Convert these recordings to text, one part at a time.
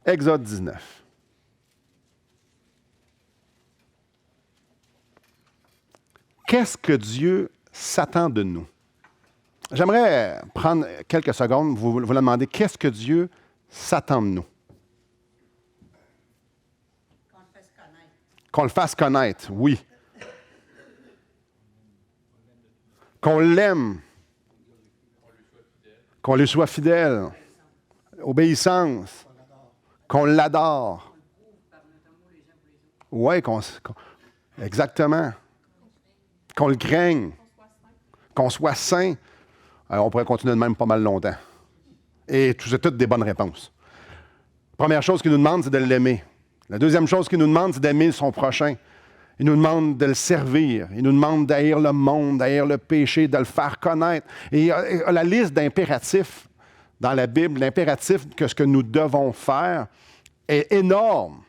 Exode 19. Qu'est-ce que Dieu s'attend de nous? J'aimerais prendre quelques secondes, vous le demander, qu'est-ce que Dieu s'attend de nous? Qu'on le fasse connaître. Qu'on le fasse connaître, oui. Qu'on l'aime. Qu'on lui soit fidèle. Obéissance. Qu'on l'adore. Oui, exactement. Qu'on le craigne. Qu'on soit saint. Alors, on pourrait continuer de même pas mal longtemps. Et c'est toutes des bonnes réponses. Première chose qu'il nous demande, c'est de l'aimer. La deuxième chose qu'il nous demande, c'est d'aimer son prochain. Il nous demande de le servir. Il nous demande d'haïr le monde, d'haïr le péché, de le faire connaître. Et la liste d'impératifs dans la Bible, l'impératif que ce que nous devons faire est énorme.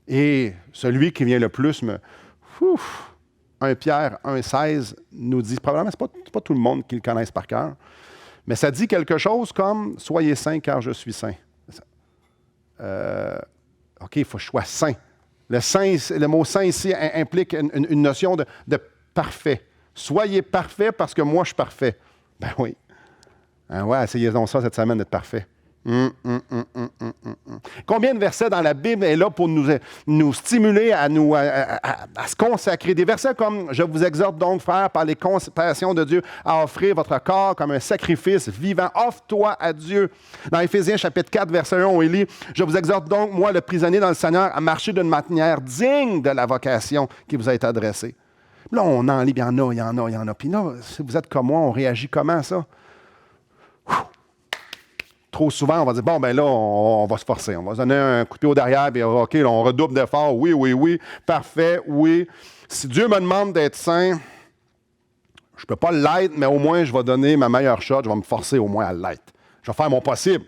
Et celui qui vient le plus 1 Pierre 1,16 nous dit, probablement, ce n'est pas tout le monde qui le connaisse par cœur, mais ça dit quelque chose comme « Soyez saints car je suis saint ». OK, il faut que je sois saint. Le mot « saint » ici implique une notion de parfait. Soyez parfait parce que moi, je suis parfait. Ben oui. Ouais, essayez donc ça cette semaine d'être parfait. Combien de versets dans la Bible est là pour nous stimuler à se consacrer? Des versets comme « Je vous exhorte donc, frères, par les compassions de Dieu, à offrir votre corps comme un sacrifice vivant. Offre-toi à Dieu. » Dans Éphésiens chapitre 4, verset 1, on lit « Je vous exhorte donc, moi, le prisonnier dans le Seigneur, à marcher d'une manière digne de la vocation qui vous a été adressée. » Là, on en lit, il y en a. Puis là, si vous êtes comme moi, on réagit comment à ça? Trop souvent, on va dire, bon, ben là, on va se forcer. On va se donner un coup de pied au derrière, puis OK, là, on redouble d'efforts. Oui, parfait, oui. Si Dieu me demande d'être saint, je ne peux pas l'être, mais au moins, je vais donner ma meilleure shot, je vais me forcer au moins à l'être. Je vais faire mon possible.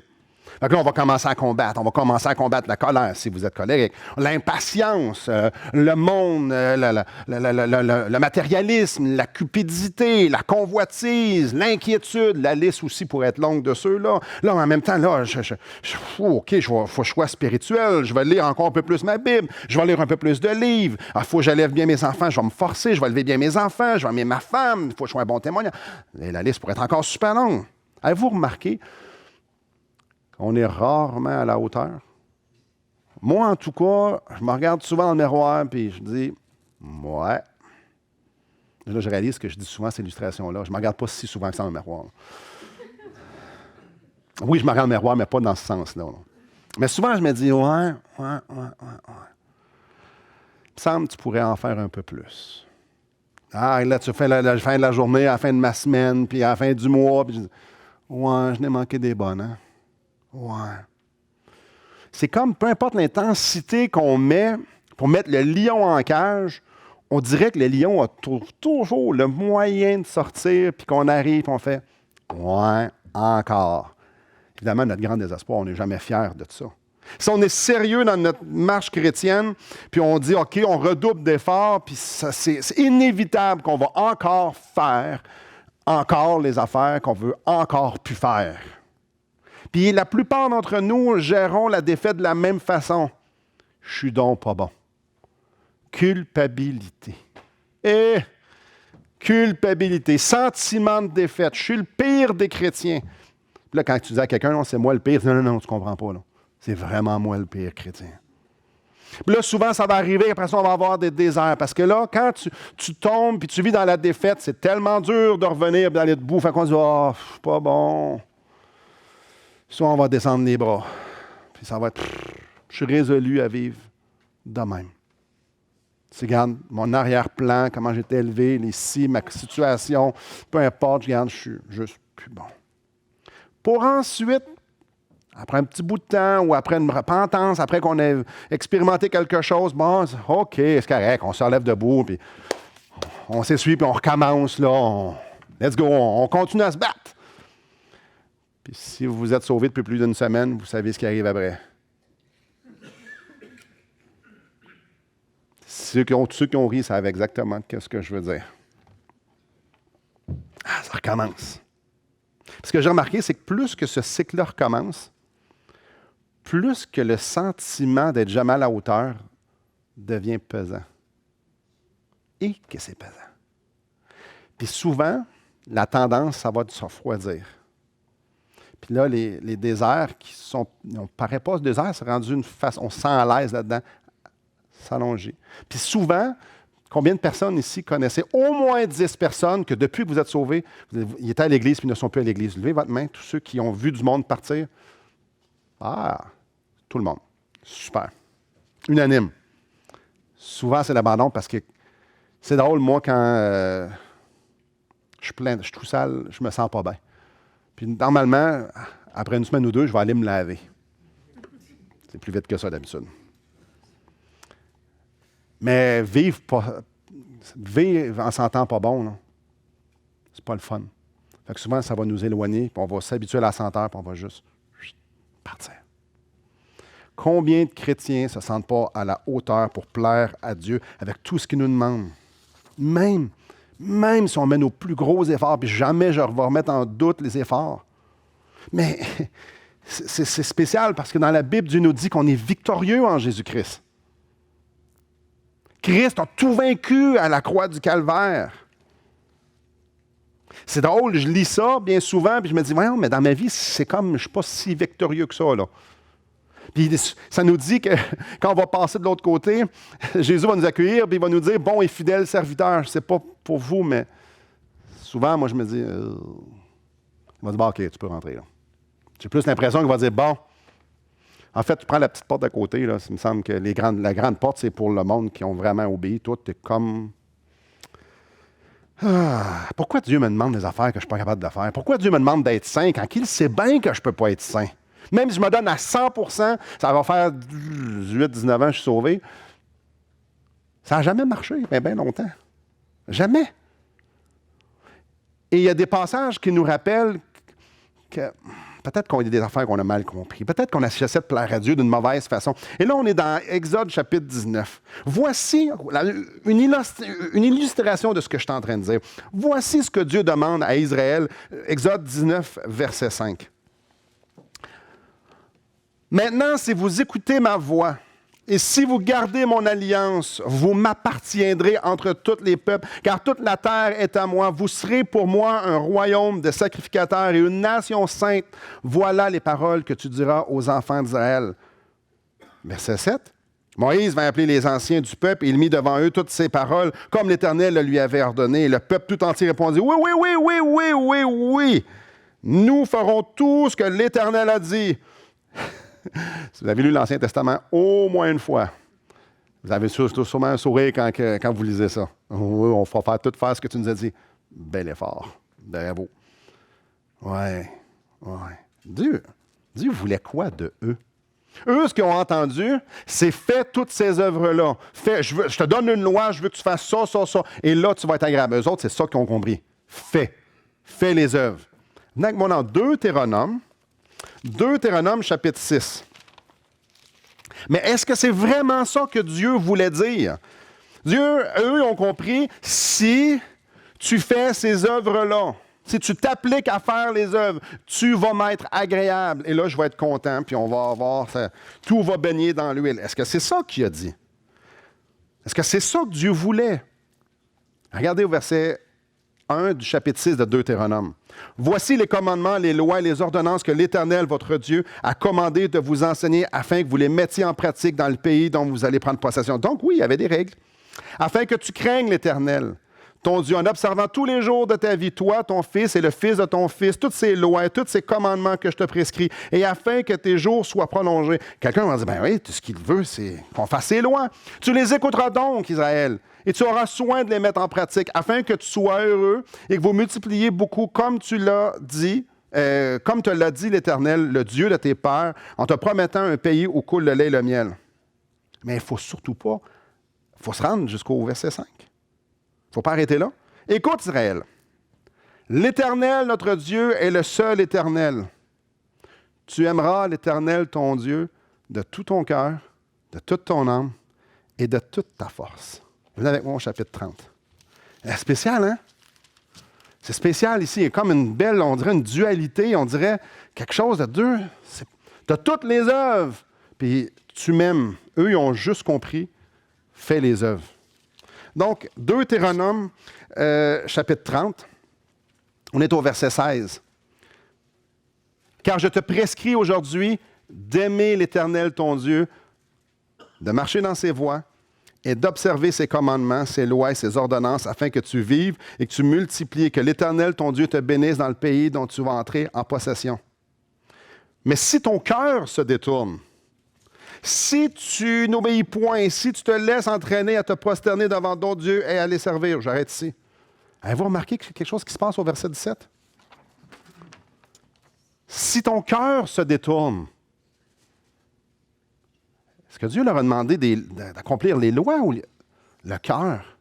Fait que là, on va commencer à combattre. On va commencer à combattre la colère, si vous êtes colérique. L'impatience, le monde, le matérialisme, la cupidité, la convoitise, l'inquiétude. La liste aussi pourrait être longue de ceux-là. Là, en même temps, là, OK, il faut que je sois spirituel. Je vais lire encore un peu plus ma Bible. Je vais lire un peu plus de livres. Il faut que j'élève bien mes enfants. Je vais me forcer. Je vais élever bien mes enfants. Je vais aimer ma femme. Il faut que je sois un bon témoin. Et la liste pourrait être encore super longue. Avez-vous remarqué qu'on est rarement à la hauteur? Moi, en tout cas, je me regarde souvent dans le miroir et je dis « Ouais ». Là, je réalise que je dis souvent cette illustration-là. Je ne me regarde pas si souvent que ça dans le miroir. Oui, je me regarde dans le miroir, mais pas dans ce sens-là. Mais souvent, je me dis « Ouais. Il me semble que tu pourrais en faire un peu plus. » Ah, là, tu fais la fin de la journée, à la fin de ma semaine, puis à la fin du mois, puis je dis « Ouais, je n'ai manqué des bonnes, hein? » Ouais. C'est comme, peu importe l'intensité qu'on met pour mettre le lion en cage, on dirait que le lion trouve toujours le moyen de sortir, puis qu'on arrive, puis on fait « Ouais, encore. » Évidemment, notre grand désespoir, on n'est jamais fiers de ça. Si on est sérieux dans notre marche chrétienne, puis on dit « OK, on redouble d'efforts », puis c'est inévitable qu'on va encore faire encore les affaires qu'on veut encore plus faire. Puis la plupart d'entre nous gérons la défaite de la même façon. Je suis donc pas bon. Culpabilité. Culpabilité, sentiment de défaite. Je suis le pire des chrétiens. Puis là, quand tu dis à quelqu'un, non, c'est moi le pire, non, tu comprends pas. Là. C'est vraiment moi le pire chrétien. Puis là, souvent, ça va arriver, après ça, on va avoir des déserts. Parce que là, quand tu tombes puis tu vis dans la défaite, c'est tellement dur de revenir et d'aller debout. Fait qu'on dit, oh, pas bon. Soit on va descendre les bras. Puis ça va être, je suis résolu à vivre de même. Tu regardes mon arrière-plan, comment j'ai été élevé, ici, ma situation, peu importe, je regarde, je suis juste plus bon. Pour ensuite, après un petit bout de temps ou après une repentance, après qu'on ait expérimenté quelque chose, bon, OK, c'est correct, on se relève debout, puis on s'essuie, puis on recommence, là, let's go, on continue à se battre. Puis si vous vous êtes sauvé depuis plus d'une semaine, vous savez ce qui arrive après. Ceux qui ont ri savent exactement ce que je veux dire. Ah, ça recommence. Ce que j'ai remarqué, c'est que plus que ce cycle-là recommence, plus que le sentiment d'être jamais à la hauteur devient pesant. Et que c'est pesant. Puis souvent, la tendance, ça va de se refroidir. Puis là, les déserts qui sont... On ne paraît pas ce désert, c'est rendu une face... On se sent à l'aise là-dedans, s'allonger. Puis souvent, combien de personnes ici connaissaient? Au moins 10 personnes que depuis que vous êtes sauvés, ils étaient à l'Église puis ils ne sont plus à l'Église. Levez votre main, tous ceux qui ont vu du monde partir. Ah, tout le monde. Super. Unanime. Souvent, c'est l'abandon parce que c'est drôle, moi, quand je suis plein, je suis tout sale, je me sens pas bien. Puis normalement, après une semaine ou deux, je vais aller me laver. C'est plus vite que ça d'habitude. Mais vivre en sentant pas bon, là, c'est pas le fun. Fait que souvent, ça va nous éloigner, puis on va s'habituer à la senteur, puis on va juste partir. Combien de chrétiens ne se sentent pas à la hauteur pour plaire à Dieu avec tout ce qu'il nous demande? Même si on met nos plus gros efforts, puis jamais je vais remettre en doute les efforts. Mais c'est spécial parce que dans la Bible, Dieu nous dit qu'on est victorieux en Jésus-Christ. Christ a tout vaincu à la croix du Calvaire. C'est drôle, je lis ça bien souvent, puis je me dis, voyons, mais dans ma vie, c'est comme, je ne suis pas si victorieux que ça, là. Puis ça nous dit que quand on va passer de l'autre côté, Jésus va nous accueillir, puis il va nous dire, bon et fidèle serviteur. Je ne sais pas pour vous, mais souvent, moi, je me dis, il va dire, bon, OK, tu peux rentrer, là. J'ai plus l'impression qu'il va dire, bon, en fait, tu prends la petite porte d'à côté, là. Il me semble que la grande porte, c'est pour le monde qui ont vraiment obéi. Toi, tu es comme... pourquoi Dieu me demande des affaires que je ne suis pas capable de faire? Pourquoi Dieu me demande d'être saint quand il sait bien que je ne peux pas être saint? Même si je me donne à 100%, ça va faire 18-19 ans que je suis sauvé. Ça n'a jamais marché, mais bien longtemps. Jamais. Et il y a des passages qui nous rappellent que peut-être qu'on a des affaires qu'on a mal compris. Peut-être qu'on a cherché de plaire à Dieu d'une mauvaise façon. Et là, on est dans Exode chapitre 19. Voici une illustration de ce que je suis en train de dire. Voici ce que Dieu demande à Israël. Exode 19, verset 5. Maintenant, si vous écoutez ma voix et si vous gardez mon alliance, vous m'appartiendrez entre tous les peuples, car toute la terre est à moi. Vous serez pour moi un royaume de sacrificateurs et une nation sainte. Voilà les paroles que tu diras aux enfants d'Israël. Verset 7. Moïse va appeler les anciens du peuple et il mit devant eux toutes ces paroles, comme l'Éternel le lui avait ordonné. Le peuple tout entier répondit, oui, oui, oui, oui, oui, oui, oui. Nous ferons tout ce que l'Éternel a dit. Si vous avez lu l'Ancien Testament au moins une fois, vous avez sûrement un sourire quand vous lisez ça. Oui, on va tout faire ce que tu nous as dit. Bel effort. Bravo. Ouais. Dieu voulait quoi de eux? Eux, ce qu'ils ont entendu, c'est fais toutes ces œuvres-là. Je te donne une loi, je veux que tu fasses ça, ça, ça. Et là, tu vas être agréable. Eux autres, c'est ça qu'ils ont compris. Fais les œuvres. Venez avec moi dans Deutéronome chapitre 6. Mais est-ce que c'est vraiment ça que Dieu voulait dire? Eux ont compris, si tu fais ces œuvres-là, si tu t'appliques à faire les œuvres, tu vas m'être agréable. Et là, je vais être content, puis on va avoir ça, tout va baigner dans l'huile. Est-ce que c'est ça qu'il a dit? Est-ce que c'est ça que Dieu voulait? Regardez au verset 1 du chapitre 6 de Deutéronome. Voici les commandements, les lois et les ordonnances que l'Éternel, votre Dieu, a commandé de vous enseigner afin que vous les mettiez en pratique dans le pays dont vous allez prendre possession. Donc oui, il y avait des règles. Afin que tu craignes l'Éternel, ton Dieu, en observant tous les jours de ta vie, toi, ton fils et le fils de ton fils, toutes ces lois et tous ces commandements que je te prescris, et afin que tes jours soient prolongés. Quelqu'un va dire, ben oui, tout ce qu'il veut, c'est qu'on fasse ces lois. Tu les écouteras donc, Israël, et tu auras soin de les mettre en pratique, afin que tu sois heureux et que vous multipliez beaucoup, comme tu l'as dit, comme te l'a dit l'Éternel, le Dieu de tes pères, en te promettant un pays où coule le lait et le miel. Mais il ne faut surtout pas, il faut se rendre jusqu'au verset 5. Il ne faut pas arrêter là. Écoute, Israël. L'Éternel, notre Dieu, est le seul Éternel. Tu aimeras l'Éternel, ton Dieu, de tout ton cœur, de toute ton âme et de toute ta force. Venez avec moi au chapitre 30. C'est spécial, hein? C'est spécial ici. Il y a comme une belle, on dirait une dualité, on dirait quelque chose de deux. Tu as toutes les œuvres, puis tu m'aimes. Eux, ils ont juste compris, fais les œuvres. Donc, Deutéronome, chapitre 30, on est au verset 16. Car je te prescris aujourd'hui d'aimer l'Éternel ton Dieu, de marcher dans ses voies et d'observer ses commandements, ses lois et ses ordonnances, afin que tu vives et que tu multiplies, que l'Éternel ton Dieu te bénisse dans le pays dont tu vas entrer en possession. Mais si ton cœur se détourne, si tu n'obéis point, si tu te laisses entraîner à te prosterner devant d'autres dieux et à les servir, j'arrête ici. Avez-vous remarqué quelque chose qui se passe au verset 17? Si ton cœur se détourne, est-ce que Dieu leur a demandé d'accomplir les lois ou le cœur?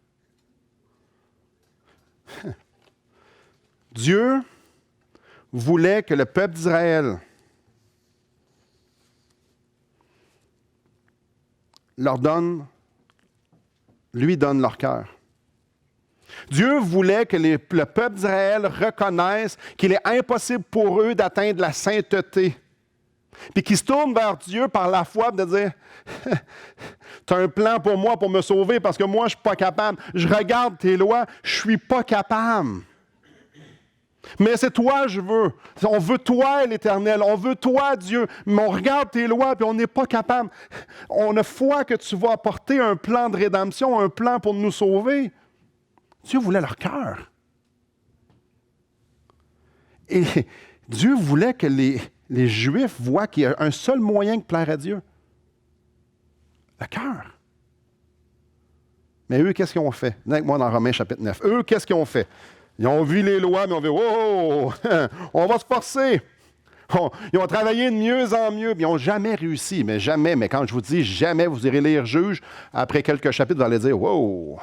Dieu voulait que le peuple d'Israël lui donne leur cœur. Dieu voulait que le peuple d'Israël reconnaisse qu'il est impossible pour eux d'atteindre la sainteté. Puis qu'ils se tournent vers Dieu par la foi de dire « Tu as un plan pour moi pour me sauver parce que moi, je ne suis pas capable. Je regarde tes lois, je ne suis pas capable. Mais c'est toi, je veux. On veut toi, l'Éternel. On veut toi, Dieu. Mais on regarde tes lois puis on n'est pas capable. On a foi que tu vas apporter un plan de rédemption, un plan pour nous sauver. » Dieu voulait leur cœur. Et Dieu voulait que les Juifs voient qu'il y a un seul moyen de plaire à Dieu. Le cœur. Mais eux, qu'est-ce qu'ils ont fait? Venez avec moi dans Romains chapitre 9. Eux, qu'est-ce qu'ils ont fait? Ils ont vu les lois, mais ils ont vu, oh, on va se forcer. Ils ont travaillé de mieux en mieux, mais ils n'ont jamais réussi. Mais jamais, mais quand je vous dis jamais, vous irez lire Juge, après quelques chapitres, vous allez dire, wow.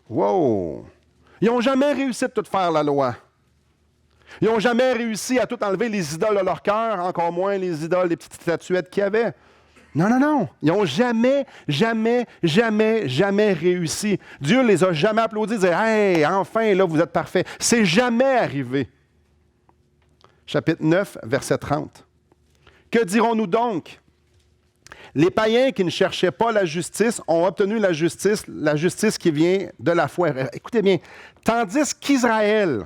Ils n'ont jamais réussi à tout faire la loi. Ils n'ont jamais réussi à tout enlever les idoles de leur cœur, encore moins les idoles, les petites statuettes qu'il y avait. Non. Ils n'ont jamais réussi. Dieu ne les a jamais applaudis, dire « Hey, enfin, là, vous êtes parfaits. » C'est jamais arrivé. Chapitre 9, verset 30. Que dirons-nous donc? Les païens qui ne cherchaient pas la justice ont obtenu la justice qui vient de la foi. Écoutez bien, tandis qu'Israël,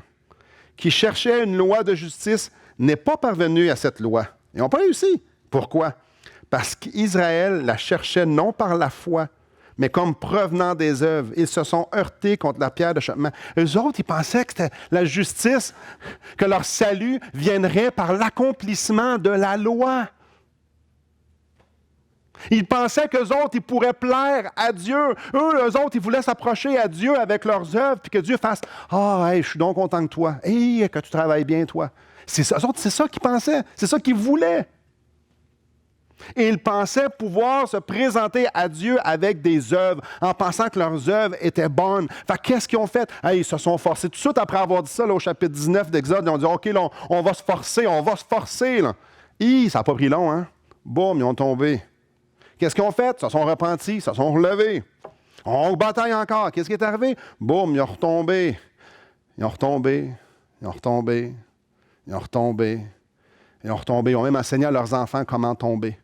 qui cherchait une loi de justice, n'est pas parvenu à cette loi. Ils n'ont pas réussi. Pourquoi? Parce qu'Israël la cherchait non par la foi, mais comme provenant des œuvres. Ils se sont heurtés contre la pierre d'achoppement. Eux autres, ils pensaient que c'était la justice, que leur salut viendrait par l'accomplissement de la loi. Ils pensaient qu'eux autres, ils pourraient plaire à Dieu. Eux autres, ils voulaient s'approcher à Dieu avec leurs œuvres, puis que Dieu fasse « Ah, hey, je suis donc content de toi. Hey, que tu travailles bien, toi. » Eux autres, c'est ça qu'ils pensaient. C'est ça qu'ils voulaient. Et ils pensaient pouvoir se présenter à Dieu avec des œuvres, en pensant que leurs œuvres étaient bonnes. Fait qu'est-ce qu'ils ont fait? Hey, ils se sont forcés. Tout de suite après avoir dit ça, là, au chapitre 19 d'Exode, ils ont dit « OK, là, on va se forcer. Là. » Ça n'a pas pris long, hein? Boum, ils ont tombé. Qu'est-ce qu'ils ont fait? Ils se sont repentis, ils se sont relevés. On bataille encore. Qu'est-ce qui est arrivé? Boum, ils ont retombé. Ils ont Ils ont même enseigné à leurs enfants comment tomber.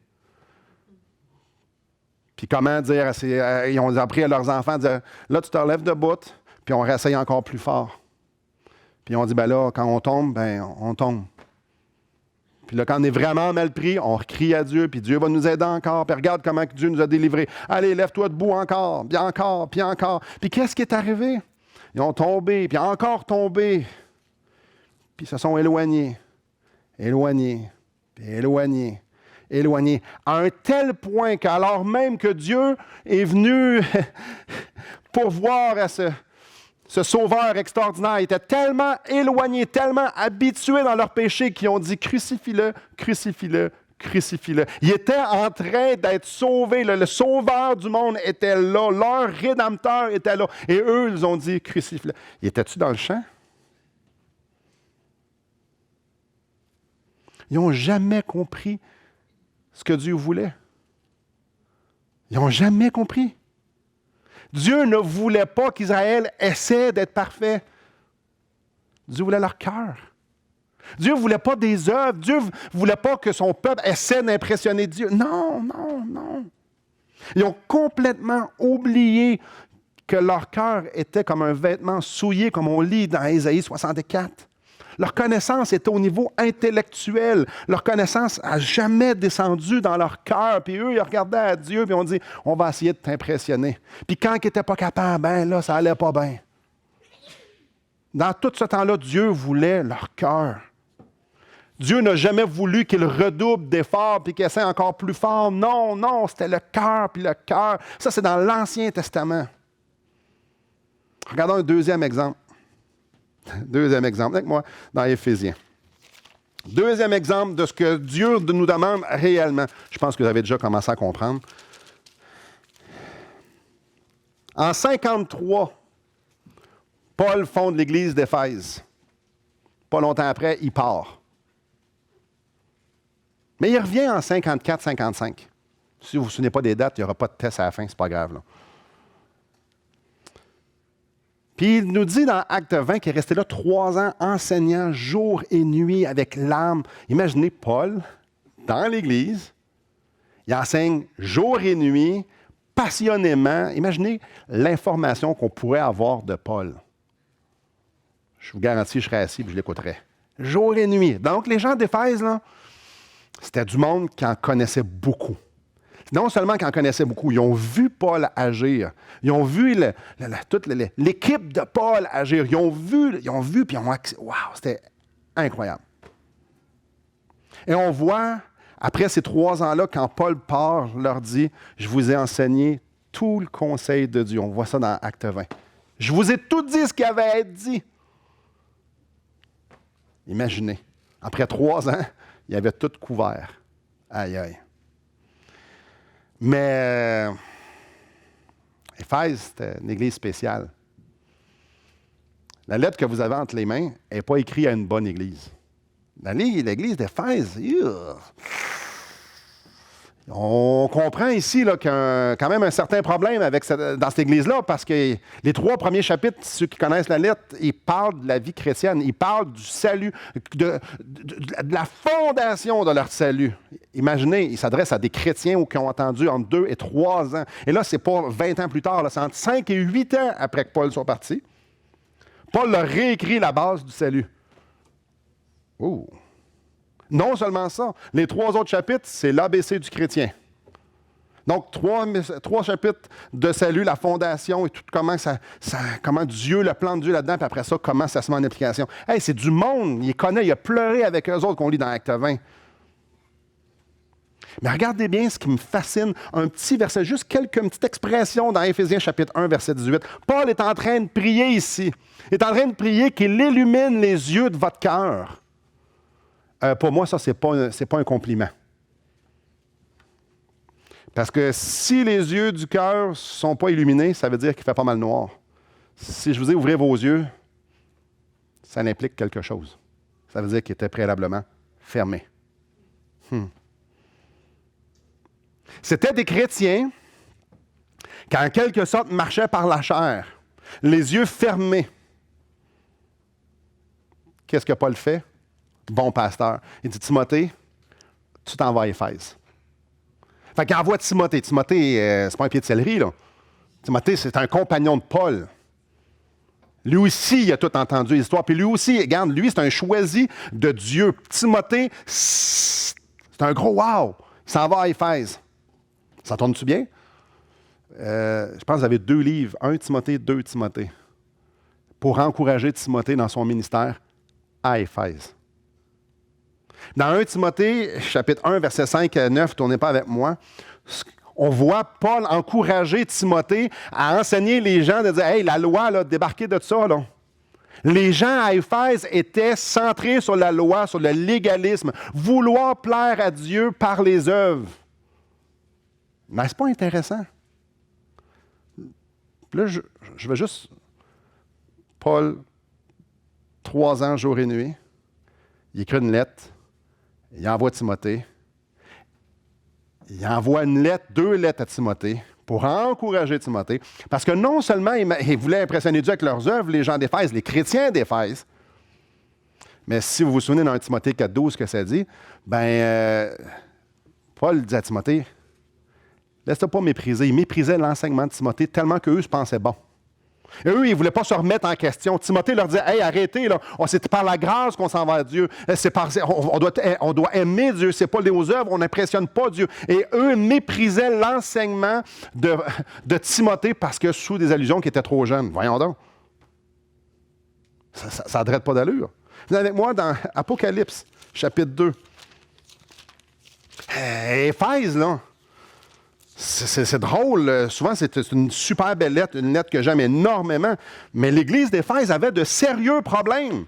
Puis comment dire, ils ont appris à leurs enfants, dire, là, tu te relèves debout, puis on réessaye encore plus fort. Puis on dit, ben là, quand on tombe, on tombe. Puis là, quand on est vraiment mal pris, on crie à Dieu, puis Dieu va nous aider encore. Puis regarde comment Dieu nous a délivrés. Allez, lève-toi debout encore, puis encore, puis encore. Puis qu'est-ce qui est arrivé? Ils ont tombé, puis encore tombé. Puis ils se sont éloignés. À un tel point qu'alors même que Dieu est venu pourvoir à ce sauveur extraordinaire, ils étaient tellement éloignés, tellement habitués dans leur péché qu'ils ont dit « Crucifie-le, crucifie-le, crucifie-le ». Ils étaient en train d'être sauvés. Le sauveur du monde était là. Leur rédempteur était là. Et eux, ils ont dit « Crucifie-le ». Ils étaient-tu dans le champ? Ils n'ont jamais compris ce que Dieu voulait. Ils n'ont jamais compris. Dieu ne voulait pas qu'Israël essaie d'être parfait. Dieu voulait leur cœur. Dieu ne voulait pas des œuvres. Dieu ne voulait pas que son peuple essaie d'impressionner Dieu. Non, non, non. Ils ont complètement oublié que leur cœur était comme un vêtement souillé, comme on lit dans Ésaïe 64. Leur connaissance était au niveau intellectuel. Leur connaissance n'a jamais descendu dans leur cœur. Puis eux, ils regardaient à Dieu et ont dit, on va essayer de t'impressionner. Puis quand ils n'étaient pas capables, ben là, ça n'allait pas bien. Dans tout ce temps-là, Dieu voulait leur cœur. Dieu n'a jamais voulu qu'ils redoublent d'efforts puis qu'ils essaient encore plus fort. Non, non, c'était le cœur puis le cœur. Ça, c'est dans l'Ancien Testament. Regardons un deuxième exemple. Deuxième exemple, avec moi, dans Éphésiens. Deuxième exemple de ce que Dieu nous demande réellement. Je pense que vous avez déjà commencé à comprendre. En 53, Paul fonde l'Église d'Éphèse. Pas longtemps après, il part. Mais il revient en 54-55. Si vous ne vous souvenez pas des dates, il n'y aura pas de test à la fin, c'est pas grave, là. Puis il nous dit dans Acte 20 qu'il est resté là 3 ans enseignant jour et nuit avec l'âme. Imaginez Paul dans l'Église, il enseigne jour et nuit, passionnément. Imaginez l'information qu'on pourrait avoir de Paul. Je vous garantis, je serais assis et je l'écouterais. Jour et nuit. Donc les gens d'Éphèse, là, c'était du monde qui en connaissait beaucoup. Non seulement qu'ils en connaissaient beaucoup, ils ont vu Paul agir. Ils ont vu toute l'équipe de Paul agir. Ils ont vu puis ils ont accès. Wow, c'était incroyable. Et on voit, après ces 3 ans-là, quand Paul part, leur dit, je vous ai enseigné tout le conseil de Dieu. On voit ça dans Acte 20. Je vous ai tout dit ce qui avait à être dit. Imaginez, après 3 ans, il avait tout couvert. Aïe, aïe. Mais Éphèse, c'était une église spéciale. La lettre que vous avez entre les mains n'est pas écrite à une bonne église. L'église d'Éphèse, on comprend ici là, qu'il y a quand même un certain problème dans cette église-là, parce que les 3 premiers chapitres, ceux qui connaissent la lettre, ils parlent de la vie chrétienne, ils parlent du salut, de la fondation de leur salut. Imaginez, ils s'adressent à des chrétiens qui ont entendu entre 2 et 3 ans. Et là, ce n'est pas 20 ans plus tard, là, c'est entre 5 et 8 ans après que Paul soit parti. Paul leur réécrit la base du salut. Oh! Non seulement ça, les 3 autres chapitres, c'est l'ABC du chrétien. Donc, 3 chapitres de salut, la fondation et tout, comment Dieu, le plan de Dieu là-dedans, puis après ça, comment ça se met en application. Hey, c'est du monde, il connaît, il a pleuré avec eux autres qu'on lit dans Acte 20. Mais regardez bien ce qui me fascine, un petit verset, juste quelques petites expressions dans Éphésiens chapitre 1, verset 18. Paul est en train de prier ici. Il est en train de prier qu'il illumine les yeux de votre cœur. Pour moi, ça, ce n'est pas un compliment. Parce que si les yeux du cœur ne sont pas illuminés, ça veut dire qu'il fait pas mal noir. Si je vous dis ouvrez vos yeux, ça implique quelque chose. Ça veut dire qu'il était préalablement fermé. C'était des chrétiens qui, en quelque sorte, marchaient par la chair, les yeux fermés. Qu'est-ce que Paul fait? Bon pasteur. Il dit, Timothée, tu t'en vas à Éphèse. Fait qu'il envoie Timothée. Timothée, c'est pas un pied de céleri, là. Timothée, c'est un compagnon de Paul. Lui aussi, il a tout entendu l'histoire. Puis lui aussi, regarde, lui, c'est un choisi de Dieu. Timothée, c'est un gros wow. Il s'en va à Éphèse. Ça tourne-tu bien? Je pense que vous avez 2 livres. 1 Timothée, 2 Timothée. Pour encourager Timothée dans son ministère à Éphèse. Dans 1 Timothée, chapitre 1, versets 5 à 9, tournez pas avec moi, on voit Paul encourager Timothée à enseigner les gens, de dire, hey, la loi, là, débarquez de ça, là. Les gens à Éphèse étaient centrés sur la loi, sur le légalisme, vouloir plaire à Dieu par les œuvres. Mais c'est pas intéressant. Là, je vais juste... Paul, 3 ans, jour et nuit, il écrit une lettre, il envoie Timothée, il envoie 2 lettres à Timothée pour encourager Timothée, parce que non seulement il voulait impressionner Dieu avec leurs œuvres, les gens d'Éphèse, les chrétiens d'Éphèse, Mais si vous vous souvenez dans 1 Timothée 4,12 que ça dit, Paul dit à Timothée, laisse-toi pas mépriser. Il méprisait l'enseignement de Timothée tellement qu'eux se pensaient bons. Et eux, ils ne voulaient pas se remettre en question. Timothée leur disait, hey, arrêtez, là. C'est par la grâce qu'on s'en va à Dieu. On doit aimer Dieu. Ce n'est pas aux œuvres, on n'impressionne pas Dieu. Et eux méprisaient l'enseignement de Timothée parce que sous des allusions qui étaient trop jeunes. Voyons donc. Ça n'adresse pas d'allure. Vous êtes avec moi dans Apocalypse, chapitre 2. Éphèse, là. C'est drôle. Souvent, c'est une super belle lettre, une lettre que j'aime énormément. Mais l'Église d'Éphèse avait de sérieux problèmes.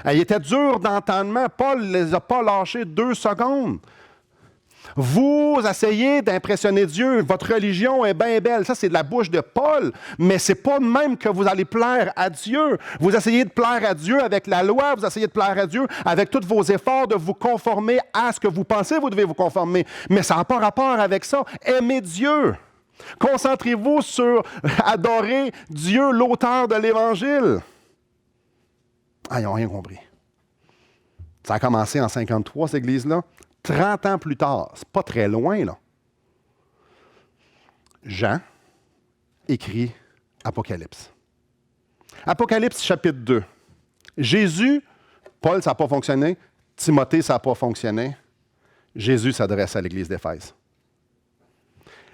Elle était dure d'entendement. Paul ne les a pas lâchés 2 secondes. Vous essayez d'impressionner Dieu. Votre religion est bien belle. Ça, c'est de la bouche de Paul. Mais ce n'est pas de même que vous allez plaire à Dieu. Vous essayez de plaire à Dieu avec la loi. Vous essayez de plaire à Dieu avec tous vos efforts de vous conformer à ce que vous pensez vous devez vous conformer. Mais ça n'a pas rapport avec ça. Aimez Dieu. Concentrez-vous sur adorer Dieu, l'auteur de l'Évangile. Ah, ils n'ont rien compris. Ça a commencé en 53, cette église-là. 30 ans plus tard, c'est pas très loin, là. Jean écrit Apocalypse. Apocalypse, chapitre 2. Jésus, Paul, ça n'a pas fonctionné. Timothée, ça n'a pas fonctionné. Jésus s'adresse à l'église d'Éphèse.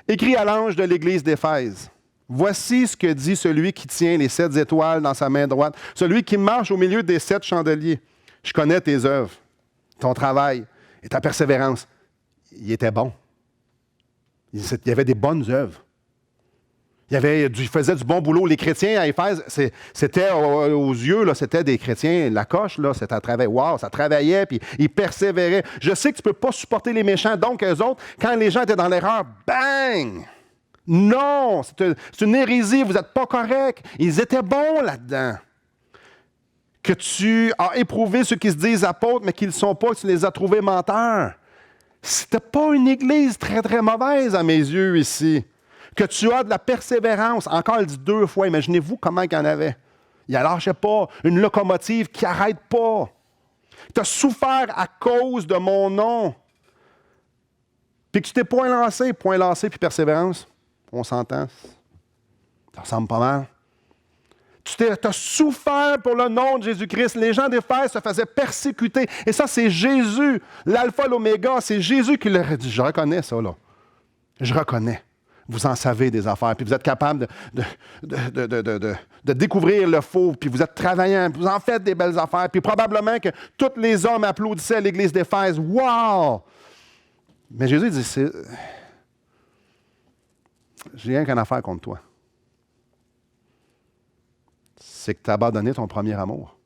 Écrit à l'ange de l'église d'Éphèse. Voici ce que dit celui qui tient les 7 étoiles dans sa main droite, celui qui marche au milieu des 7 chandeliers. Je connais tes œuvres, ton travail et ta persévérance. Il était bon. Il y avait des bonnes œuvres. Il faisait du bon boulot. Les chrétiens à Éphèse, c'était aux yeux, là, c'était des chrétiens, la coche, là, c'était un travail. Wow, ça travaillait, puis ils persévéraient. Je sais que tu ne peux pas supporter les méchants, donc eux autres, quand les gens étaient dans l'erreur, bang! Non, c'est une hérésie, vous n'êtes pas correct. Ils étaient bons là-dedans. Que tu as éprouvé ceux qui se disent apôtres, mais qui ne le sont pas, tu les as trouvés menteurs. C'était pas une église très, très mauvaise à mes yeux ici. Que tu as de la persévérance. Encore, il dit 2 fois. Imaginez-vous comment il y en avait. Il ne lâchait pas. Une locomotive qui n'arrête pas. Tu as souffert à cause de mon nom. Puis que tu t'es point lancé, puis persévérance. On s'entend. Ça ressemble pas mal. Tu as souffert pour le nom de Jésus-Christ. Les gens d'Éphèse se faisaient persécuter. Et ça, c'est Jésus, l'alpha, l'oméga. C'est Jésus qui leur a dit. Je reconnais ça, là. Je reconnais. Vous en savez des affaires. Puis vous êtes capable de découvrir le faux. Puis vous êtes travaillant. Puis vous en faites des belles affaires. Puis probablement que tous les hommes applaudissaient à l'église d'Éphèse. Wow! Mais Jésus dit, j'ai rien qu'une affaire contre toi. C'est que tu as abandonné ton premier amour.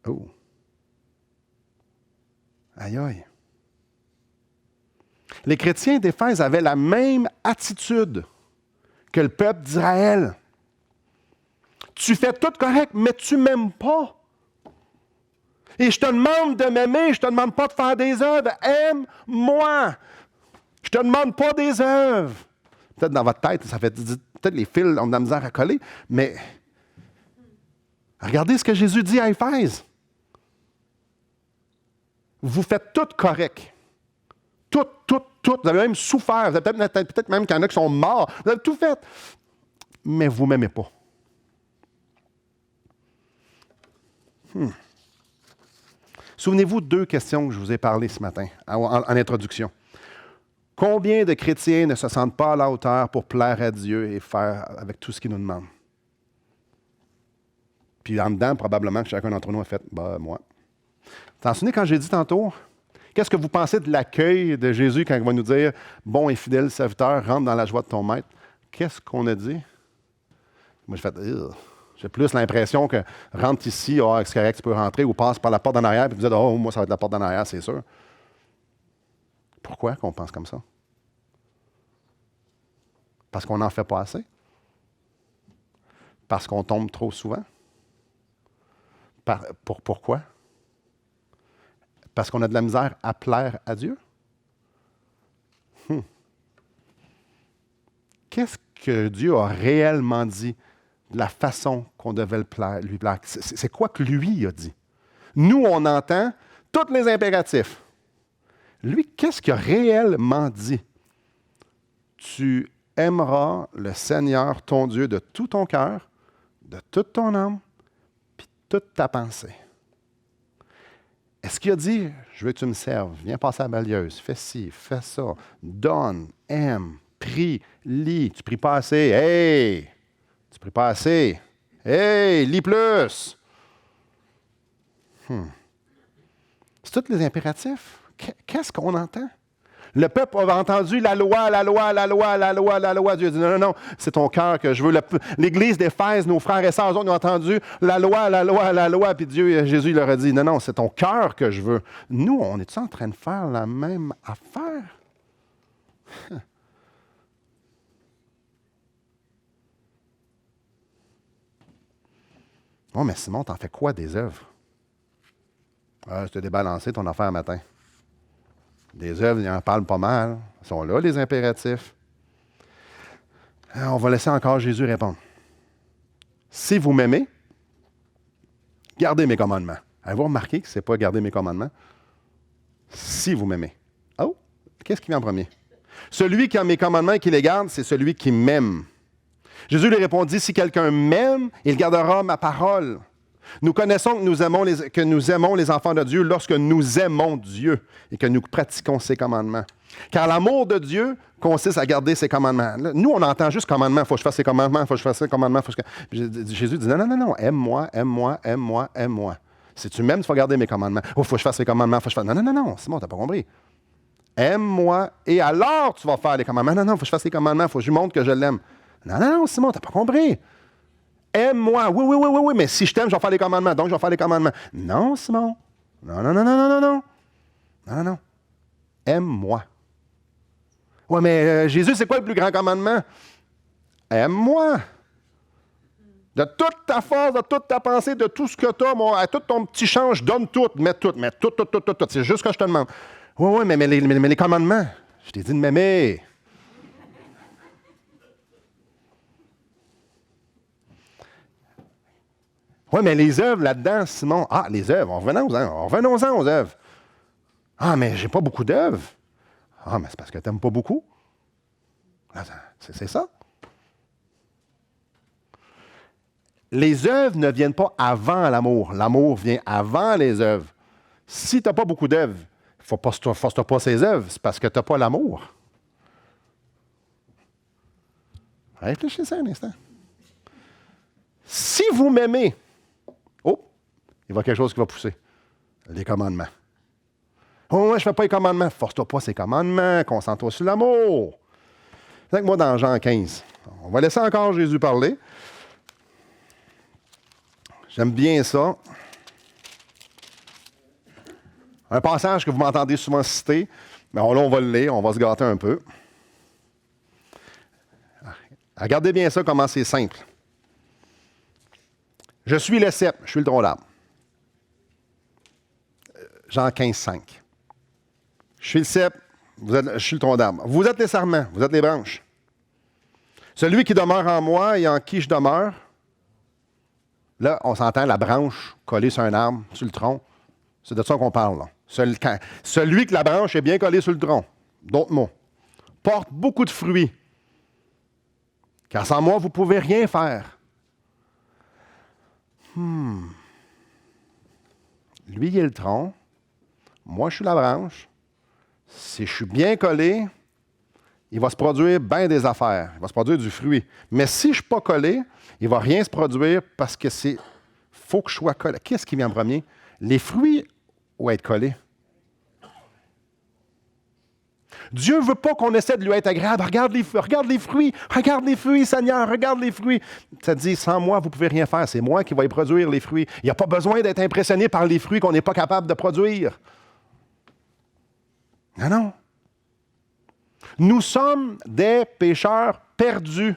Oh. Aïe, aïe. Les chrétiens d'Éphèse avaient la même attitude que le peuple d'Israël. Tu fais tout correct, mais tu ne m'aimes pas. Et je te demande de m'aimer, je ne te demande pas de faire des œuvres. Aime-moi. Je ne te demande pas des œuvres. Peut-être dans votre tête, ça fait peut-être les fils ont de la misère à coller, mais regardez ce que Jésus dit à Éphèse. Vous faites tout correct. Tout. Vous avez même souffert. Vous avez peut-être même qu'il y en a qui sont morts. Vous avez tout fait. Mais vous ne m'aimez pas. Souvenez-vous de 2 questions que je vous ai parlé ce matin, en introduction. Combien de chrétiens ne se sentent pas à la hauteur pour plaire à Dieu et faire avec tout ce qu'il nous demande? Puis en dedans, probablement que chacun d'entre nous a fait, moi. T'en souvenez quand j'ai dit tantôt, qu'est-ce que vous pensez de l'accueil de Jésus quand il va nous dire, bon et fidèle serviteur, rentre dans la joie de ton maître? Qu'est-ce qu'on a dit? Moi, j'ai plus l'impression que rentre ici, c'est correct, tu peux rentrer, ou passe par la porte d'en arrière, puis vous dites, moi, ça va être la porte d'en arrière, c'est sûr. Pourquoi qu'on pense comme ça? Parce qu'on n'en fait pas assez? Parce qu'on tombe trop souvent? Pourquoi? Parce qu'on a de la misère à plaire à Dieu? Qu'est-ce que Dieu a réellement dit de la façon qu'on devait lui plaire? C'est quoi que lui a dit? Nous, on entend tous les impératifs. Lui, qu'est-ce qu'il a réellement dit? Tu aimeras le Seigneur, ton Dieu, de tout ton cœur, de toute ton âme, puis toute ta pensée. Est-ce qu'il a dit, je veux que tu me serves, viens passer à la balieuse, fais ci, fais ça, donne, aime, prie, lis, tu pries pas assez, hey, tu pries pas assez, hey, lis plus. C'est tous les impératifs. Qu'est-ce qu'on entend? Le peuple a entendu la loi, la loi, la loi, la loi, la loi. Dieu dit, non, non, non, c'est ton cœur que je veux. L'Église d'Éphèse, nos frères et sœurs, eux autres, ont entendu la loi, la loi, la loi. Puis Dieu, Jésus leur a dit, non, non, c'est ton cœur que je veux. Nous, on est-tu en train de faire la même affaire? Bon, mais Simon, t'en fais quoi des œuvres? Ah, je t'ai débalancé ton affaire matin. Des œuvres, ils en parlent pas mal. Ils sont là, les impératifs. On va laisser encore Jésus répondre. Si vous m'aimez, gardez mes commandements. Avez-vous remarqué que ce n'est pas garder mes commandements? Si vous m'aimez. Oh, qu'est-ce qui vient en premier? Celui qui a mes commandements et qui les garde, c'est celui qui m'aime. Jésus lui répondit, si quelqu'un m'aime, il gardera ma parole. Nous connaissons que nous aimons les enfants de Dieu lorsque nous aimons Dieu et que nous pratiquons ses commandements. Car l'amour de Dieu consiste à garder ses commandements. Là, nous, on entend juste commandements. Il faut que je fasse ses commandements, il faut que je fasse ses commandements. Jésus dit, non, non, non, non, aime-moi, aime-moi, aime-moi, aime-moi. Si tu m'aimes, tu vas garder mes commandements. Oh, il faut que je fasse ses commandements, faut que je fasse... Non, non, non, non, Simon, tu n'as pas compris. Aime-moi et alors tu vas faire les commandements. Non, non, il faut que je fasse les commandements, il faut que je lui montre que je l'aime. Non, non, non, Simon, tu n'as pas compris. Aime-moi. Oui, oui, oui, oui, oui, mais si je t'aime, je vais faire les commandements. Donc, je vais faire les commandements. Non, Simon. Non, non, non, non, non, non, non. Non, non, non. Aime-moi. Oui, mais Jésus, c'est quoi le plus grand commandement? Aime-moi. De toute ta force, de toute ta pensée, de tout ce que tu as, à tout ton petit change, donne tout, mets tout, mets tout, tout, tout, tout, tout. C'est juste ce que je te demande. Oui, oui, mais les commandements. Je t'ai dit de m'aimer. Oui, mais les œuvres là-dedans, Simon. Ah, les œuvres, revenons-en aux œuvres. Ah, mais j'ai pas beaucoup d'œuvres. Ah, mais c'est parce que tu n'aimes pas beaucoup. C'est ça. Les œuvres ne viennent pas avant l'amour. L'amour vient avant les œuvres. Si tu n'as pas beaucoup d'œuvres, il ne force pas ces œuvres, c'est parce que tu n'as pas l'amour. Réfléchissez un instant. Si vous m'aimez, il va y avoir quelque chose qui va pousser. Les commandements. Oh, moi, je ne fais pas les commandements. Force-toi pas ces commandements. Concentre-toi sur l'amour. C'est avec moi dans Jean 15. On va laisser encore Jésus parler. J'aime bien ça. Un passage que vous m'entendez souvent citer. Mais là, on va le lire. On va se gâter un peu. Regardez bien ça, comment c'est simple. Je suis le cep, je suis le tronc d'arbre. Jean 15, 5. Je suis le cep, je suis le tronc d'arbre. Vous êtes les sarments, vous êtes les branches. Celui qui demeure en moi et en qui je demeure, là, on s'entend la branche collée sur un arbre, sur le tronc. C'est de ça qu'on parle. Là. Celui que la branche est bien collée sur le tronc, d'autres mots, porte beaucoup de fruits. Car sans moi, vous ne pouvez rien faire. Lui, il est le tronc. Moi, je suis la branche. Si je suis bien collé, il va se produire bien des affaires. Il va se produire du fruit. Mais si je ne suis pas collé, il ne va rien se produire parce que faut que je sois collé. Qu'est-ce qui vient en premier? Les fruits ou être collé? Dieu ne veut pas qu'on essaie de lui être agréable. Regarde les fruits, Seigneur, regarde les fruits. Ça dit, sans moi, vous ne pouvez rien faire. C'est moi qui vais y produire les fruits. Il n'y a pas besoin d'être impressionné par les fruits qu'on n'est pas capable de produire. Non, non. Nous sommes des pécheurs perdus.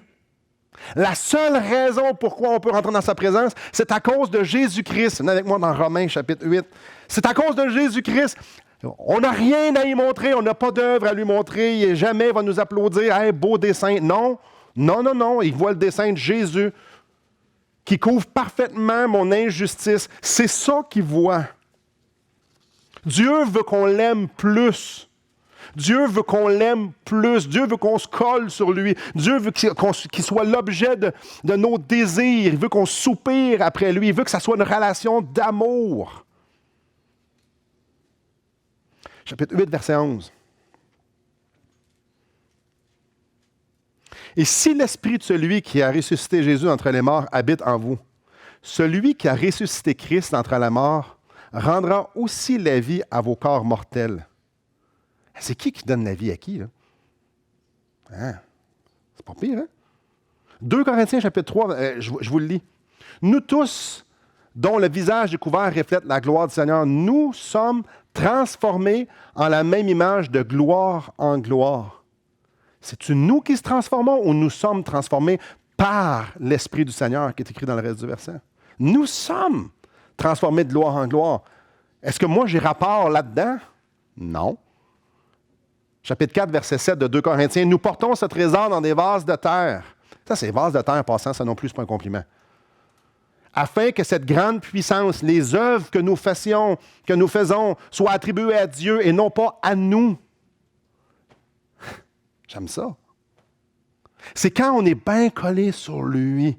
La seule raison pourquoi on peut rentrer dans sa présence, c'est à cause de Jésus-Christ. Venez avec moi dans Romains, chapitre 8. C'est à cause de Jésus-Christ. On n'a rien à y montrer, on n'a pas d'œuvre à lui montrer. Il jamais va nous applaudir. Hey, beau dessin. Non, non, non, non. Il voit le dessin de Jésus qui couvre parfaitement mon injustice. C'est ça qu'il voit. Dieu veut qu'on l'aime plus. Dieu veut qu'on l'aime plus. Dieu veut qu'on se colle sur lui. Dieu veut qu'il soit l'objet de nos désirs. Il veut qu'on soupire après lui. Il veut que ça soit une relation d'amour. Chapitre 8, verset 11. Et si l'esprit de celui qui a ressuscité Jésus d'entre les morts habite en vous, celui qui a ressuscité Christ d'entre les morts rendra aussi la vie à vos corps mortels. C'est qui donne la vie à qui, là? Hein? C'est pas pire, hein? 2 Corinthiens, chapitre 3, je vous le lis. Nous tous, dont le visage découvert reflète la gloire du Seigneur, nous sommes transformés en la même image de gloire en gloire. C'est-tu nous qui se transformons ou nous sommes transformés par l'Esprit du Seigneur qui est écrit dans le reste du verset? Nous sommes transformés de gloire en gloire. Est-ce que moi j'ai rapport là-dedans? Non. Chapitre 4, verset 7 de 2 Corinthiens. Nous portons ce trésor dans des vases de terre. Ça, c'est vases de terre passant, ça non plus, ce n'est pas un compliment. Afin que cette grande puissance, les œuvres que nous faisons, soient attribuées à Dieu et non pas à nous. J'aime ça. C'est quand on est bien collé sur lui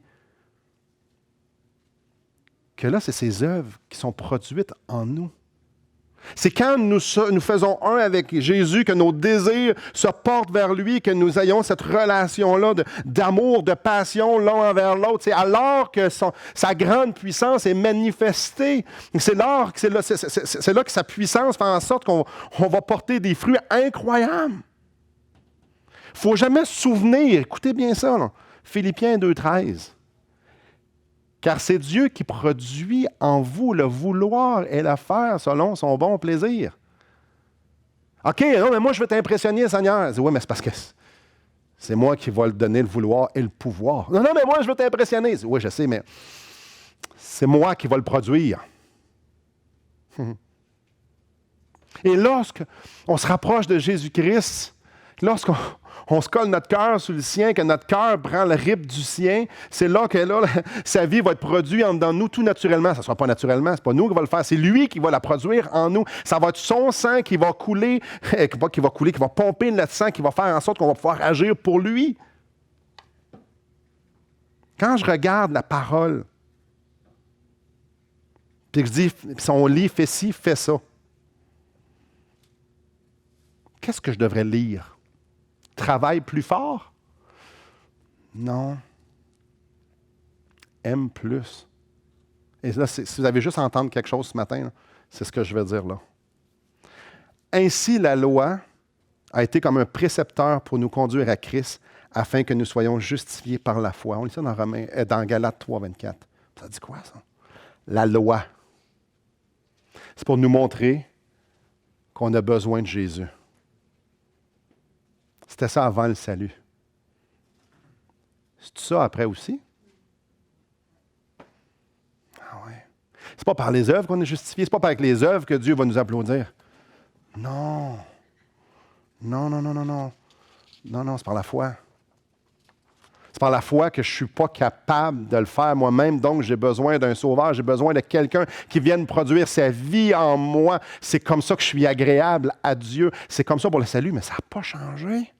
que là, c'est ses œuvres qui sont produites en nous. C'est quand nous faisons un avec Jésus, que nos désirs se portent vers lui, que nous ayons cette relation-là d'amour, de passion l'un envers l'autre. C'est alors que sa grande puissance est manifestée. C'est là que sa puissance fait en sorte qu'on va porter des fruits incroyables. Il ne faut jamais se souvenir, écoutez bien ça, là, Philippiens 2,13. Car c'est Dieu qui produit en vous le vouloir et le faire selon son bon plaisir. OK, non, mais moi, je veux t'impressionner, Seigneur. Oui, mais c'est parce que c'est moi qui vais le donner le vouloir et le pouvoir. Non, mais moi, je veux t'impressionner. Oui, je sais, mais c'est moi qui vais le produire. Et lorsqu'on se rapproche de Jésus-Christ, lorsqu'on se colle notre cœur sur le sien, que notre cœur prend le rythme du sien, c'est là que sa vie va être produite en dedans de nous tout naturellement. Ça ne sera pas naturellement, ce n'est pas nous qui va le faire, c'est lui qui va la produire en nous. Ça va être son sang qui va couler, qui va pomper notre sang, qui va faire en sorte qu'on va pouvoir agir pour lui. Quand je regarde la parole, puis que je dis, son lit fait ci, fait ça, qu'est-ce que je devrais lire? Travaille plus fort? Non. Aime plus. Et là, si vous avez juste à entendre quelque chose ce matin, là, c'est ce que je vais dire là. Ainsi, la loi a été comme un précepteur pour nous conduire à Christ, afin que nous soyons justifiés par la foi. On lit ça dans Galates 3, 24. Ça dit quoi, ça? La loi. C'est pour nous montrer qu'on a besoin de Jésus. C'était ça avant le salut. C'est ça après aussi? Ah ouais. C'est pas par les œuvres qu'on est justifié, c'est pas par les œuvres que Dieu va nous applaudir. Non. Non, c'est par la foi. C'est par la foi que je ne suis pas capable de le faire moi-même, donc j'ai besoin d'un sauveur, j'ai besoin de quelqu'un qui vienne produire sa vie en moi. C'est comme ça que je suis agréable à Dieu. C'est comme ça pour le salut, mais ça n'a pas changé.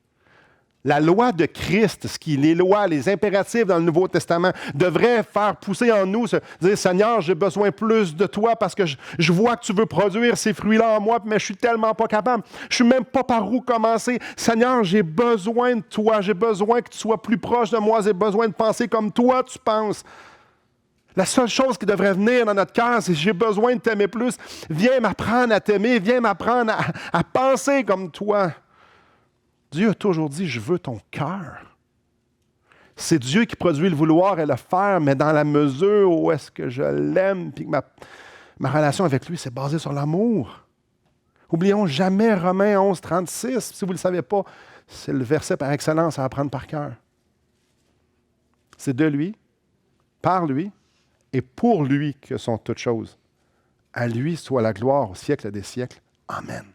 La loi de Christ, les lois, les impératifs dans le Nouveau Testament, devraient faire pousser en nous, dire, Seigneur, j'ai besoin plus de toi parce que je vois que tu veux produire ces fruits-là en moi, mais je suis tellement pas capable. Je ne suis même pas par où commencer. Seigneur, j'ai besoin de toi. J'ai besoin que tu sois plus proche de moi. J'ai besoin de penser comme toi tu penses. La seule chose qui devrait venir dans notre cœur, c'est j'ai besoin de t'aimer plus. Viens m'apprendre à t'aimer. Viens m'apprendre à penser comme toi. Dieu a toujours dit, je veux ton cœur. C'est Dieu qui produit le vouloir et le faire, mais dans la mesure où est-ce que je l'aime, puis que ma relation avec lui, c'est basé sur l'amour. Oublions jamais Romains 11, 36. Si vous ne le savez pas, c'est le verset par excellence à apprendre par cœur. C'est de lui, par lui et pour lui que sont toutes choses. À lui soit la gloire au siècle des siècles. Amen.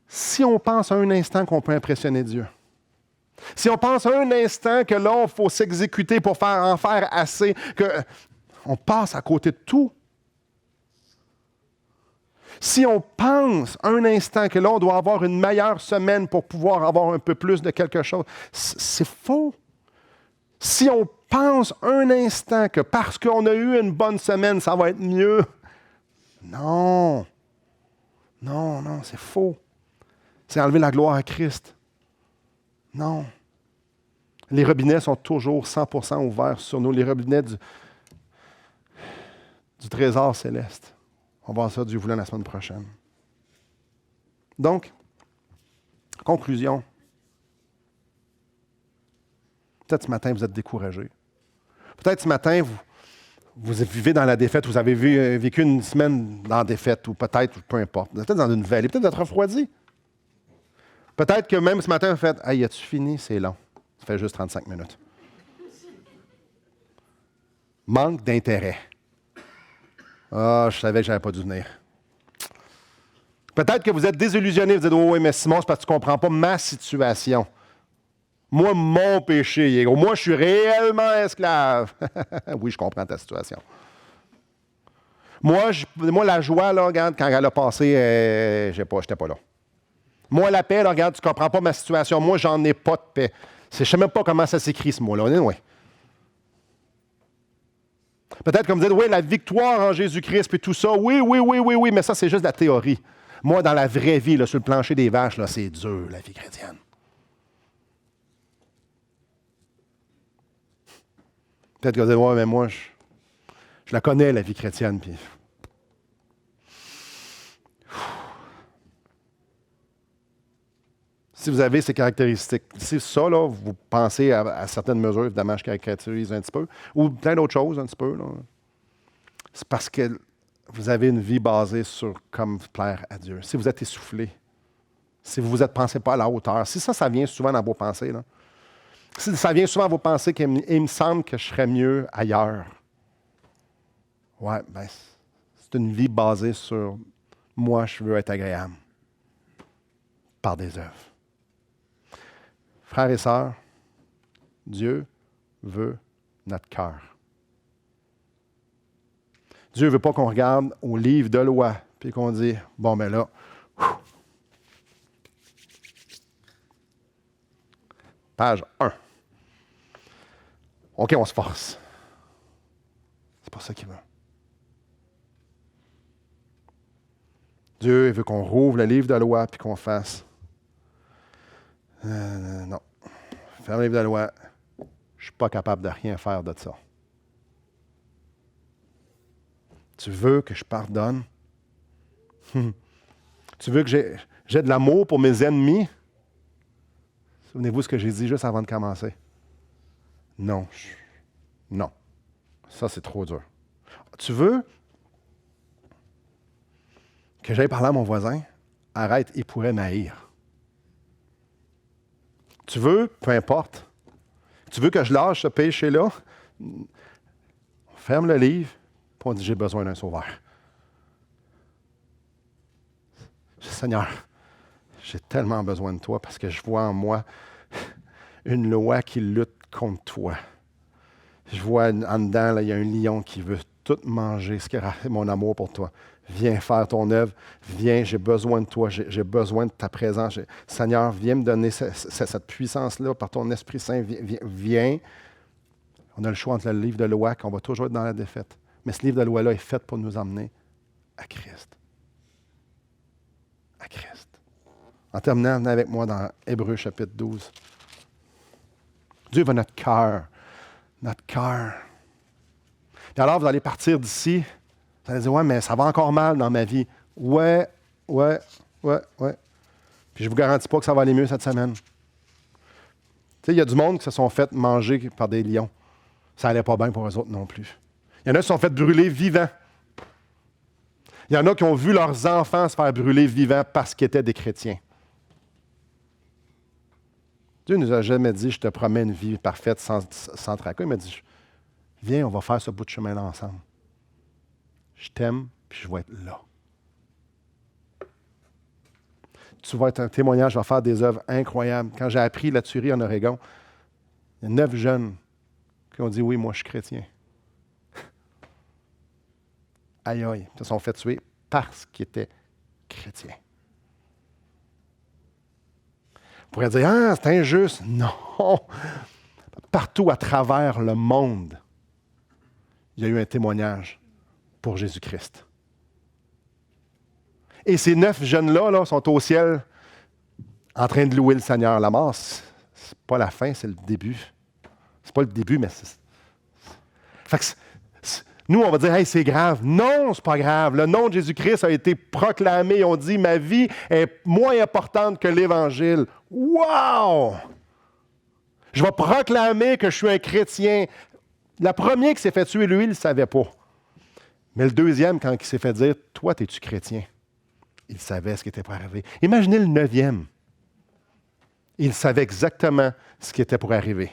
Si on pense un instant qu'on peut impressionner Dieu, si on pense un instant que là, il faut s'exécuter pour en faire assez, qu'on passe à côté de tout. Si on pense un instant que là, on doit avoir une meilleure semaine pour pouvoir avoir un peu plus de quelque chose, c'est faux. Si on pense un instant que parce qu'on a eu une bonne semaine, ça va être mieux, non. Non, non, c'est faux. C'est enlever la gloire à Christ. Non. Les robinets sont toujours 100% ouverts sur nous. Les robinets du trésor céleste. On va voir ça, Dieu voulant, la semaine prochaine. Donc, conclusion. Peut-être ce matin, vous êtes découragé. Peut-être ce matin, vous vivez dans la défaite, vous avez vécu une semaine dans la défaite, ou peut-être, peu importe. Vous êtes peut-être dans une vallée, peut-être vous êtes refroidi. Peut-être que même ce matin, vous faites « Hey, as-tu fini? C'est long. Ça fait juste 35 minutes. » Manque d'intérêt. Ah, je savais que je n'avais pas dû venir. Peut-être que vous êtes désillusionné, vous dites « Oh oui, mais Simon, c'est parce que tu ne comprends pas ma situation. Moi, mon péché, il est gros. Moi, je suis réellement esclave. » Oui, je comprends ta situation. Moi, la joie, là, regarde, quand elle a passé, je n'étais pas là. Moi, la paix, là, regarde, tu ne comprends pas ma situation. Moi, j'en ai pas de paix. Je ne sais même pas comment ça s'écrit, ce mot-là. Oui. Peut-être comme vous dites, oui, la victoire en Jésus-Christ, puis tout ça. Oui, mais ça, c'est juste la théorie. Moi, dans la vraie vie, là, sur le plancher des vaches, là, c'est dur, la vie chrétienne. Peut-être que vous dites, oui, mais moi, je la connais, la vie chrétienne, puis... Si vous avez ces caractéristiques, si ça, là, vous pensez à certaines mesures, évidemment, je caractérise un petit peu, ou plein d'autres choses un petit peu, là, c'est parce que vous avez une vie basée sur comme plaire à Dieu. Si vous êtes essoufflé, si vous ne pensez pas à la hauteur, si ça vient souvent dans vos pensées, là, si ça vient souvent à vos pensées qu'il me semble que je serais mieux ailleurs, ouais, ben, c'est une vie basée sur moi, je veux être agréable par des œuvres. Frères et sœurs, Dieu veut notre cœur. Dieu ne veut pas qu'on regarde au livre de loi puis qu'on dit, bon, ben là, page 1. OK, on se force. C'est pas ça qu'il veut. Dieu veut qu'on rouvre le livre de loi puis qu'on fasse. Non. Ferme le livre de loi. Je ne suis pas capable de rien faire de ça. Tu veux que je pardonne? Tu veux que j'ai de l'amour pour mes ennemis? Souvenez-vous ce que j'ai dit juste avant de commencer. Non. Non. Ça, c'est trop dur. Tu veux que j'aille parler à mon voisin? Arrête, il pourrait m'haïr. Tu veux, peu importe. Tu veux que je lâche ce péché-là? On ferme le livre, puis on dit, j'ai besoin d'un sauveur. Seigneur, j'ai tellement besoin de toi parce que je vois en moi une loi qui lutte contre toi. Je vois en dedans, là, il y a un lion qui veut tout manger, ce qui est mon amour pour toi. Viens faire ton œuvre. Viens, j'ai besoin de toi. J'ai besoin de ta présence. Seigneur, viens me donner cette puissance-là par ton Esprit Saint. Viens. On a le choix entre le livre de loi, qu'on va toujours être dans la défaite. Mais ce livre de loi-là est fait pour nous emmener à Christ. À Christ. En terminant, venez avec moi dans Hébreux chapitre 12. Dieu veut notre cœur. Notre cœur. Puis alors, vous allez partir d'ici. Vous allez dire, ouais, mais ça va encore mal dans ma vie. Ouais. Puis je ne vous garantis pas que ça va aller mieux cette semaine. Tu sais, il y a du monde qui se sont fait manger par des lions. Ça n'allait pas bien pour eux autres non plus. Il y en a qui se sont fait brûler vivants. Il y en a qui ont vu leurs enfants se faire brûler vivants parce qu'ils étaient des chrétiens. Dieu ne nous a jamais dit, je te promets une vie parfaite sans tracas. Il m'a dit, viens, on va faire ce bout de chemin-là ensemble. Je t'aime, puis je vais être là. Tu vas être un témoignage, je vais faire des œuvres incroyables. Quand j'ai appris la tuerie en Oregon, il y a 9 jeunes qui ont dit, oui, moi, je suis chrétien. Aïe, aïe, ils se sont fait tuer parce qu'ils étaient chrétien. On pourrait dire, ah, c'est injuste. Non. Partout à travers le monde, il y a eu un témoignage pour Jésus-Christ. Et ces 9 jeunes-là là, sont au ciel en train de louer le Seigneur. La mort, c'est pas la fin, c'est le début. C'est pas le début, mais c'est... Fait que nous, on va dire, hey, c'est grave. Non, c'est pas grave. Le nom de Jésus-Christ a été proclamé. On dit, ma vie est moins importante que l'Évangile. Wow! Je vais proclamer que je suis un chrétien. Le premier qui s'est fait tuer, lui, il ne le savait pas. Mais le deuxième, quand il s'est fait dire, toi, es-tu chrétien? Il savait ce qui était pour arriver. Imaginez le 9e. Il savait exactement ce qui était pour arriver.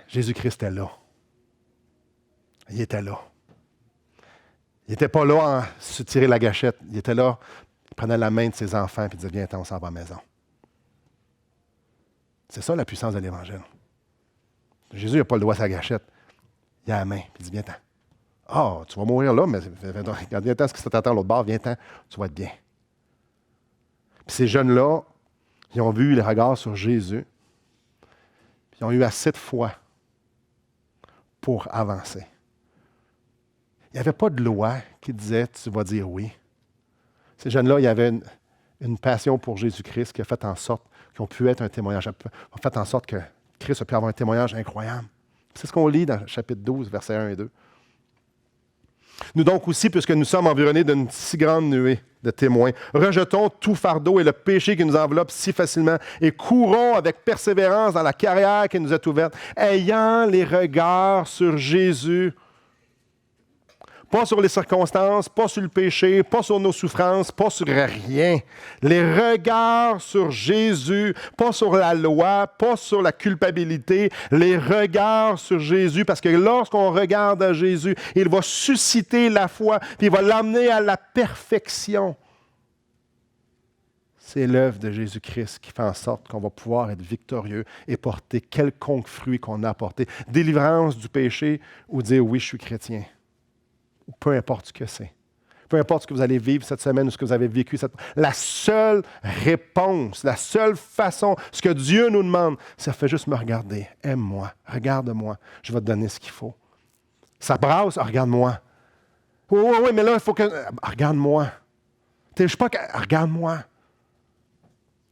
Jésus-Christ était là. Il était là. Il n'était pas là à se tirer la gâchette. Il était là, il prenait la main de ses enfants et il disait, viens, on s'en va à la maison. C'est ça la puissance de l'Évangile. Jésus n'a pas le doigt à sa gâchette. Il a la main, puis il dit, viens-t'en. Ah, tu vas mourir là, mais regarde, viens-t'en, ce qui t'attend à l'autre bord, viens-t'en, tu vas être bien. Puis ces jeunes-là, ils ont vu les regards sur Jésus, puis ils ont eu assez de foi pour avancer. Il n'y avait pas de loi qui disait, tu vas dire oui. Ces jeunes-là, il y avait une passion pour Jésus-Christ qui a fait en sorte qu'ils ont pu être un témoignage, a fait en sorte que Christ a pu avoir un témoignage incroyable. C'est ce qu'on lit dans le chapitre 12, versets 1 et 2. Nous donc aussi, puisque nous sommes environnés d'une si grande nuée de témoins, rejetons tout fardeau et le péché qui nous enveloppe si facilement et courons avec persévérance dans la carrière qui nous est ouverte, ayant les regards sur Jésus. Pas sur les circonstances, pas sur le péché, pas sur nos souffrances, pas sur rien. Les regards sur Jésus, pas sur la loi, pas sur la culpabilité. Les regards sur Jésus, parce que lorsqu'on regarde à Jésus, il va susciter la foi, puis il va l'amener à la perfection. C'est l'œuvre de Jésus-Christ qui fait en sorte qu'on va pouvoir être victorieux et porter quelconque fruit qu'on a apporté. Délivrance du péché ou dire oui, je suis chrétien. Peu importe ce que c'est. Peu importe ce que vous allez vivre cette semaine ou ce que vous avez vécu. La seule réponse, la seule façon, ce que Dieu nous demande, ça fait juste me regarder. Aime-moi, regarde-moi, je vais te donner ce qu'il faut. Ça brasse, regarde-moi. Oui, mais là, il faut que... Regarde-moi. Je ne sais pas... Regarde-moi.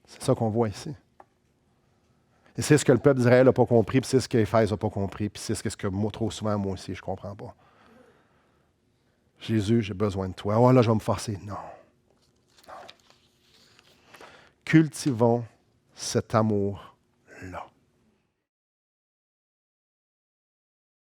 C'est ça qu'on voit ici. Et c'est ce que le peuple d'Israël n'a pas compris, puis c'est ce qu'Éphèse n'a pas compris, puis c'est ce que moi, trop souvent, moi aussi, je ne comprends pas. Jésus, j'ai besoin de toi. Oh là, je vais me forcer. Non. Cultivons cet amour-là.